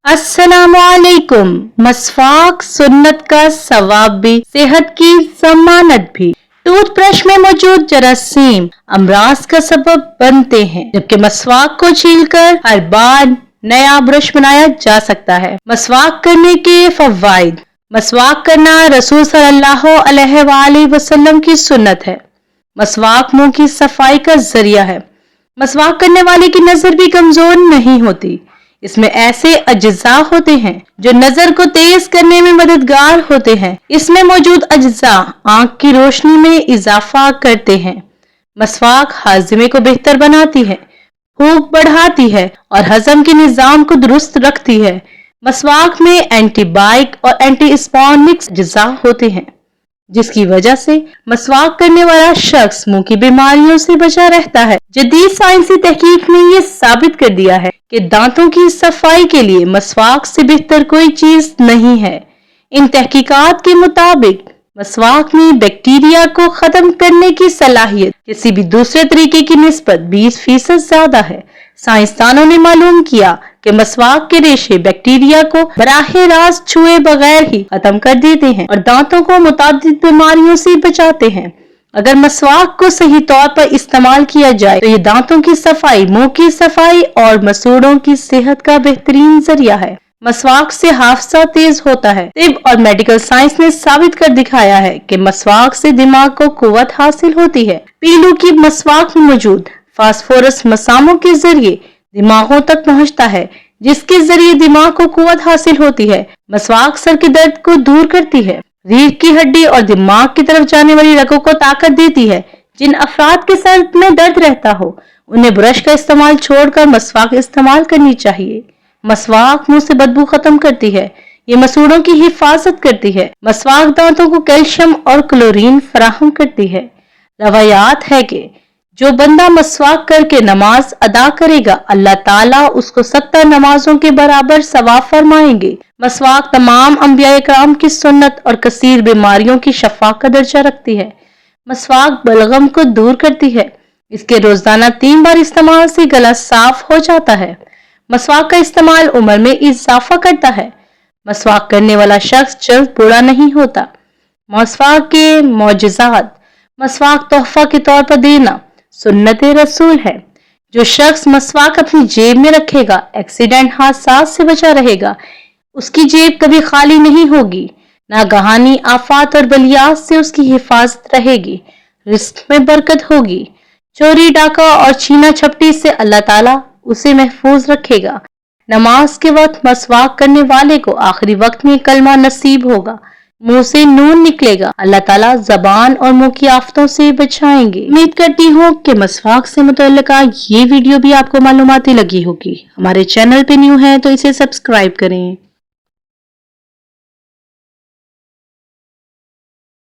अस्सलामुअलैकुम। मसवाक सुन्नत का सवाब भी, सेहत की जमानत भी। टूथब्रश में मौजूद जरासीम अमराज का सबब बनते हैं, जबकि मसवाक को छीलकर हर बार नया ब्रश बनाया जा सकता है। मसवाक करने के फवाइद। मसवाक करना रसूल सल्लल्लाहु अलैहि वसल्लम की सुन्नत है। मसवाक मुंह की सफाई का जरिया है। मसवाक करने वाले की नजर भी कमजोर नहीं होती। इसमें ऐसे अज्जा होते हैं जो नजर को तेज करने में मददगार होते हैं। इसमें मौजूद अज्जा आंख की रोशनी में इजाफा करते हैं। मसवाक हाजिमे को बेहतर बनाती है, भूख बढ़ाती है और हजम के निजाम को दुरुस्त रखती है। मसवाक में एंटीबाइक और एंटी स्पॉनिक्स अज्जा होते हैं, जिसकी वजह से मसवाक करने वाला शख्स मुंह की बीमारियों से बचा रहता है। जदीद साइंसी तहकीक ने यह साबित कर दिया है कि दांतों की सफाई के लिए मसवाक से बेहतर कोई चीज नहीं है। इन तहकीकात के मुताबिक मसवाक में बैक्टीरिया को खत्म करने की सलाहियत किसी भी दूसरे तरीके की निस्बत 20% ज्यादा है। साइंसदानों ने मालूम किया कि मसवाक के रेशे बैक्टीरिया को बराहे रास्त छुए बगैर ही खत्म कर देते हैं और दांतों को मुतादिद बीमारियों से बचाते हैं। अगर मसवाक को सही तौर पर इस्तेमाल किया जाए तो ये दांतों की सफाई, मुंह की सफाई और मसूड़ों की सेहत का बेहतरीन जरिया है। मसवाक से हाफजा तेज होता है। तिब और मेडिकल साइंस ने साबित कर दिखाया है कि मसवाक से दिमाग को कुव्वत हासिल होती है। पीलू की मसवाक में मौजूद फास्फोरस मसामों के जरिए दिमागों तक पहुंचता है, जिसके जरिए दिमाग को कुव्वत हासिल होती है। मसवाक सर के दर्द को दूर करती है। रीढ़ की हड्डी और दिमाग की तरफ जाने वाली रगों को ताकत देती है। जिन अफराद के सर में दर्द रहता हो उन्हें ब्रश का इस्तेमाल छोड़कर मसवाक इस्तेमाल करनी चाहिए। मसवाक मुंह से बदबू खत्म करती है। ये मसूड़ों की हिफाजत करती है। मसवाक दांतों को कैल्शियम और क्लोरीन फराहम करती है। रवायात है कि जो बंदा मसवाक करके नमाज अदा करेगा, अल्लाह ताला उसको 70 नमाजों के बराबर सवाब फरमाएंगे। मसवाक तमाम अंबिया इकराम की सुन्नत और कसीर बीमारियों की शफा का दर्जा रखती है। मसवाक बलगम को दूर करती है। इसके रोजाना 3 बार इस्तेमाल से गला साफ हो जाता है। मसवाक का इस्तेमाल उम्र में इजाफा करता है। मसवाक करने वाला शख्स जल्द बूढ़ा नहीं होता। मसवाक के मौजज़ात। मसवाक तोहफा के तौर पर देना सुन्नत रसूल है। जो शख्स मसवाक अपनी जेब में रखेगा, एक्सीडेंट हादसा से बचा रहेगा। उसकी जेब कभी खाली नहीं होगी। नागहानी आफात और बलियात से उसकी हिफाजत रहेगी। रिस्क में बरकत होगी। चोरी, डाका और छीना झपटी से अल्लाह ताला उसे महफूज रखेगा। नमाज के वक्त मसवाक करने वाले को आखिरी वक्त में कलमा नसीब होगा। मुंह से नून निकलेगा। अल्लाह ताला जबान और मुंह की आफतों से बचाएंगे। उम्मीद करती हूँ कि मसवाक से मुतल्लिका ये वीडियो भी आपको मालूमाती लगी होगी। हमारे चैनल पे न्यू है तो इसे सब्सक्राइब करें।